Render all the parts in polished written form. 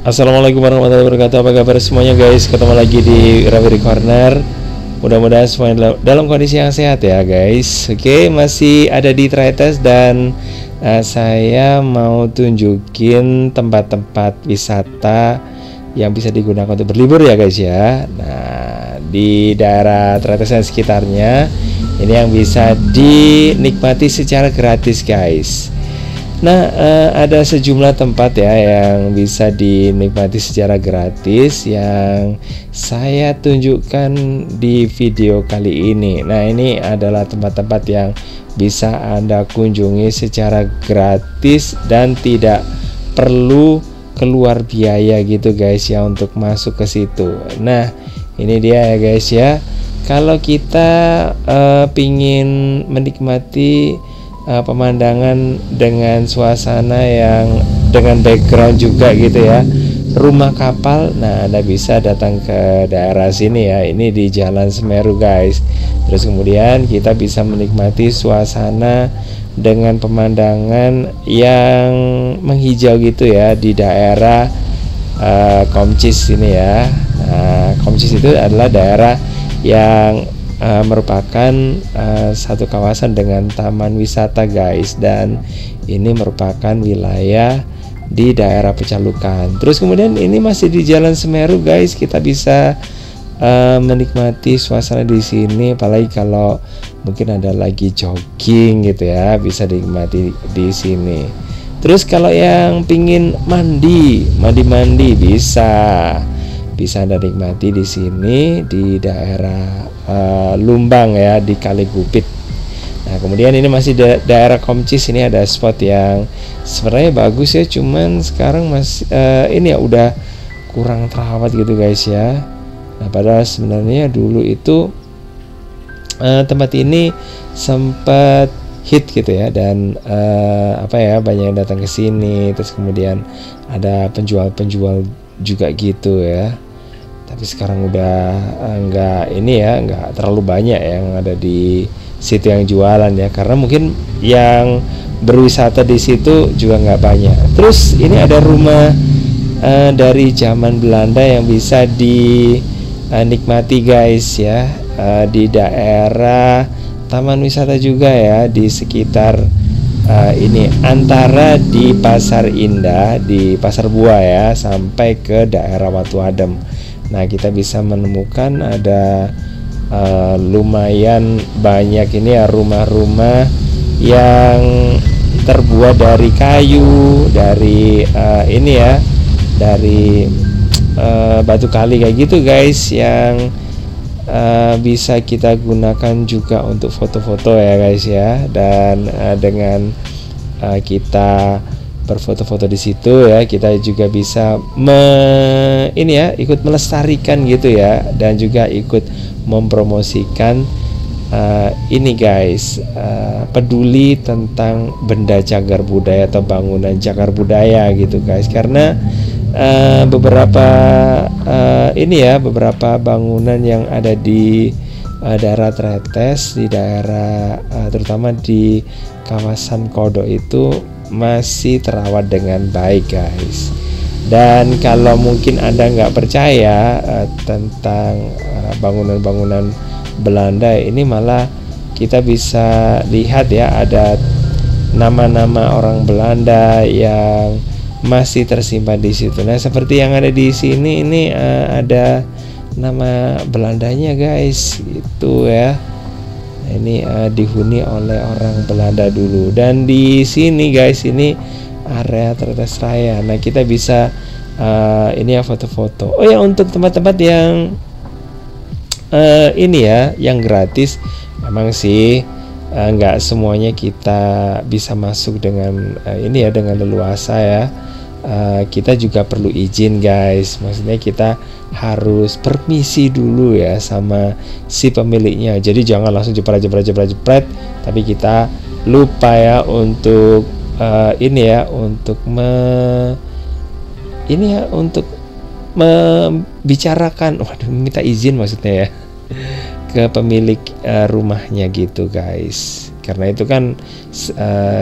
Assalamualaikum warahmatullahi wabarakatuh. Apa kabar semuanya guys? Ketemu lagi di Rabbit Corner. Mudah-mudahan semuanya dalam kondisi yang sehat ya guys. Oke, masih ada di Traites dan saya mau tunjukin tempat-tempat wisata yang bisa digunakan untuk berlibur ya guys ya. Nah, di daerah Traites dan sekitarnya ini yang bisa dinikmati secara gratis guys. Nah, ada sejumlah tempat ya yang bisa dinikmati secara gratis yang saya tunjukkan di video kali ini. Nah, ini adalah tempat-tempat yang bisa Anda kunjungi secara gratis dan tidak perlu keluar biaya gitu guys ya untuk masuk ke situ. Nah, ini dia ya guys ya. Kalau kita pingin menikmati pemandangan dengan suasana yang dengan background juga gitu ya, rumah kapal, nah Anda bisa datang ke daerah sini ya. Ini di Jalan Semeru guys. Terus kemudian kita bisa menikmati suasana dengan pemandangan yang menghijau gitu ya di daerah Komcis ini ya. Nah, Komcis itu adalah daerah yang merupakan satu kawasan dengan taman wisata guys, dan ini merupakan wilayah di daerah Pecalukan. Terus kemudian ini masih di Jalan Semeru guys, kita bisa menikmati suasana di sini, apalagi kalau mungkin ada lagi jogging gitu ya, bisa dinikmati di sini. Terus kalau yang pingin mandi bisa Anda nikmati di sini di daerah Lumbang ya, di Kali Gupit. Nah, kemudian ini masih daerah Komcis. Ini ada spot yang sebenarnya bagus ya, cuman sekarang masih ini ya udah kurang terawat gitu guys ya. Nah, padahal sebenarnya dulu itu tempat ini sempat hit gitu ya, dan banyak yang datang ke sini. Terus kemudian ada penjual-penjual juga gitu ya. Tapi sekarang udah nggak terlalu banyak yang ada di situ yang jualan ya, karena mungkin yang berwisata di situ juga nggak banyak. Terus ini ada rumah dari zaman Belanda yang bisa dinikmati guys ya, di daerah taman wisata juga ya, di sekitar ini antara di Pasar Indah, di Pasar Buah ya, sampai ke daerah Watu Adem. Nah, kita bisa menemukan ada lumayan banyak ini ya rumah-rumah yang terbuat dari kayu, dari ini ya, dari batu kali kayak gitu guys, yang bisa kita gunakan juga untuk foto-foto ya guys ya. Dan dengan kita berfoto-foto di situ ya, kita juga bisa ikut melestarikan gitu ya, dan juga ikut mempromosikan ini guys, peduli tentang benda cagar budaya atau bangunan cagar budaya gitu guys. Karena beberapa bangunan yang ada di daerah Traites, di daerah terutama di kawasan Kodok itu masih terawat dengan baik guys. Dan kalau mungkin Anda nggak percaya tentang bangunan-bangunan Belanda ini, malah kita bisa lihat ya, ada nama-nama orang Belanda yang masih tersimpan di situ. Nah, seperti yang ada di sini ini ada nama Belandanya guys, itu ya. Ini dihuni oleh orang Belanda dulu. Dan di sini guys, ini area Traites Raya. Nah, kita bisa ini ya, foto-foto. Oh ya, untuk tempat-tempat yang ini ya, yang gratis, memang sih nggak semuanya kita bisa masuk dengan ini ya, dengan leluasa ya. Kita juga perlu izin guys, maksudnya kita harus permisi dulu ya sama si pemiliknya. Jadi jangan langsung jepret, tapi kita lupa ya untuk untuk membicarakan, minta izin maksudnya ya, ke pemilik rumahnya gitu guys. Karena itu kan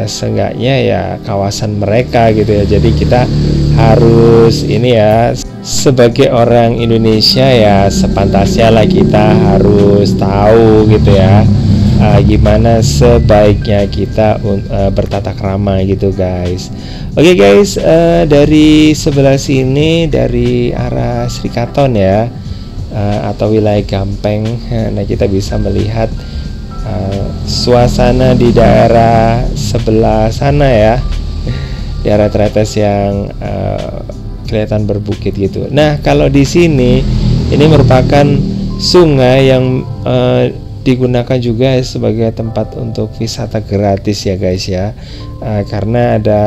seenggaknya ya kawasan mereka gitu ya. Jadi kita harus ini ya, sebagai orang Indonesia ya sepantasnya lah kita harus tahu gitu ya, gimana sebaiknya kita bertata krama gitu guys. Oke guys, dari sebelah sini dari arah Srikaton ya, atau wilayah Gampeng, nah kita bisa melihat suasana di daerah sebelah sana ya, daerah Traites yang kelihatan berbukit gitu. Nah kalau di sini ini merupakan sungai yang digunakan juga sebagai tempat untuk wisata gratis ya guys ya, karena ada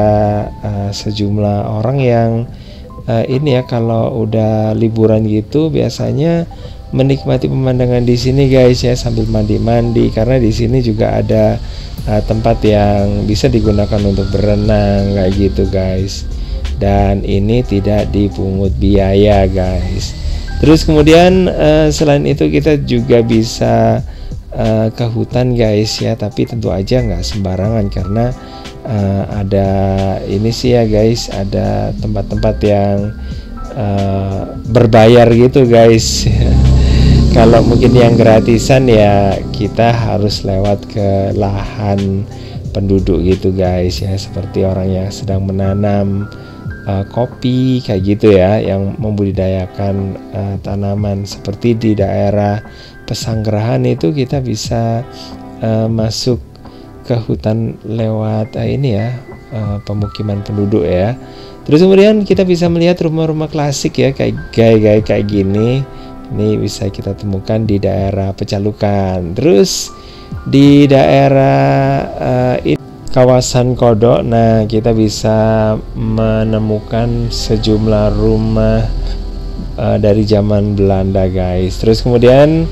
sejumlah orang yang ini ya kalau udah liburan gitu biasanya menikmati pemandangan di sini guys ya, sambil mandi-mandi, karena di sini juga ada tempat yang bisa digunakan untuk berenang kayak gitu guys, dan ini tidak dipungut biaya guys. Terus kemudian selain itu kita juga bisa ke hutan guys ya, tapi tentu aja nggak sembarangan karena ada ini sih ya guys, ada tempat-tempat yang berbayar gitu guys. Kalau mungkin yang gratisan ya kita harus lewat ke lahan penduduk gitu guys ya, seperti orang yang sedang menanam kopi kayak gitu ya, yang membudidayakan tanaman. Seperti di daerah Pesanggerahan itu kita bisa masuk ke hutan lewat ini ya, pemukiman penduduk ya. Terus kemudian kita bisa melihat rumah-rumah klasik ya, kayak gini. Ini bisa kita temukan di daerah Pecalukan. Terus di daerah kawasan Kodok, nah kita bisa menemukan sejumlah rumah dari zaman Belanda guys. Terus kemudian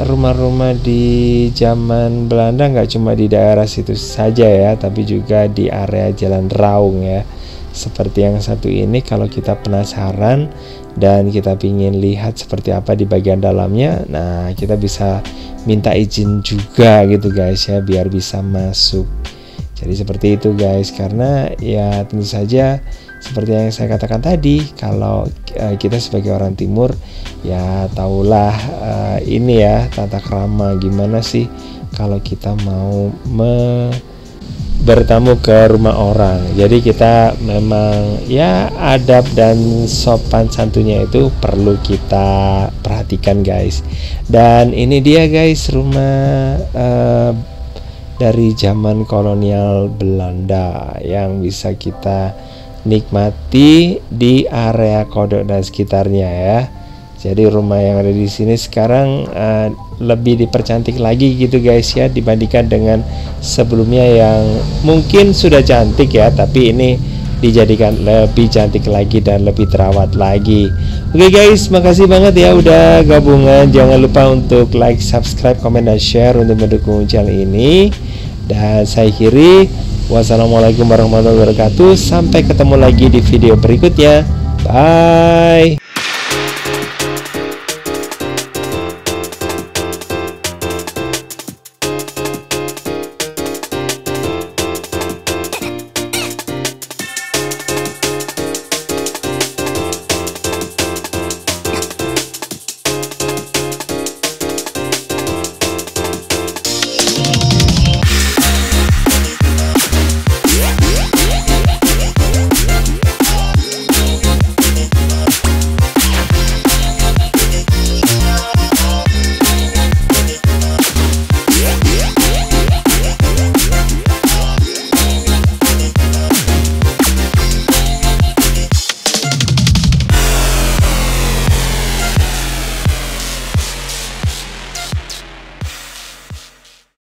rumah-rumah di zaman Belanda nggak cuma di daerah situ saja ya, tapi juga di area Jalan Raung ya, seperti yang satu ini. Kalau kita penasaran dan kita ingin lihat seperti apa di bagian dalamnya, nah kita bisa minta izin juga gitu guys ya, biar bisa masuk. Jadi seperti itu guys, karena ya tentu saja seperti yang saya katakan tadi, kalau kita sebagai orang timur ya tahulah ini ya tata krama gimana sih kalau kita mau bertamu ke rumah orang. Jadi kita memang ya adab dan sopan santunnya itu perlu kita perhatikan guys. Dan ini dia guys rumah dari zaman kolonial Belanda yang bisa kita nikmati di area Kodok dan sekitarnya ya. Jadi rumah yang ada di sini sekarang lebih dipercantik lagi gitu guys ya, dibandingkan dengan sebelumnya yang mungkin sudah cantik ya, tapi ini dijadikan lebih cantik lagi dan lebih terawat lagi. Oke guys, makasih banget ya udah gabungan. Jangan lupa untuk like, subscribe, komen, dan share untuk mendukung channel ini. Dan saya akhiri, wassalamualaikum warahmatullahi wabarakatuh. Sampai ketemu lagi di video berikutnya. Bye.